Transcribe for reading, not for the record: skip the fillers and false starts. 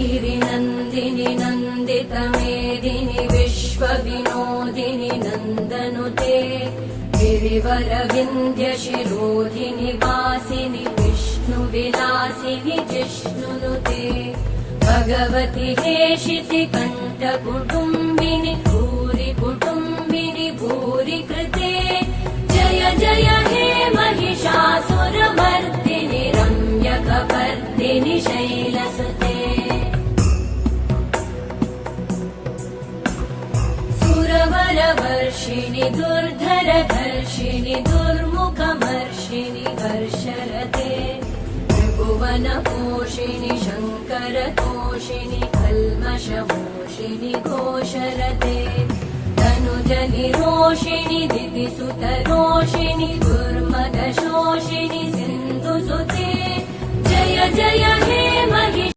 गिरिनन्दिनि नन्दितमेदिनि विश्वविनोदिनि नन्दनुते गिरिवरविन्ध्यशिरोधिनि वासिनि विष्णुविलासिनि जिष्णुनुते भगवति हेशिति कण्ठकुटुम्बिनि भूरि कुटुम्बिनि भूरि कृते जय जय हे महिषासुरमर्दिनि रम्यकपर्दिनि शैलसुते सुरवरवर्षिणि दुर्धरधर्षिणि दुर्मुखमर्षिणि हर्षरते त्रिभुवनपोषिणि शङ्करतोषिणि कल्मषमोषिणि घोषरते तनुजनिरोषिणि दितिसुतरोषिणि दुर्मदशोषिणि सिन्धुसुते जय जय हे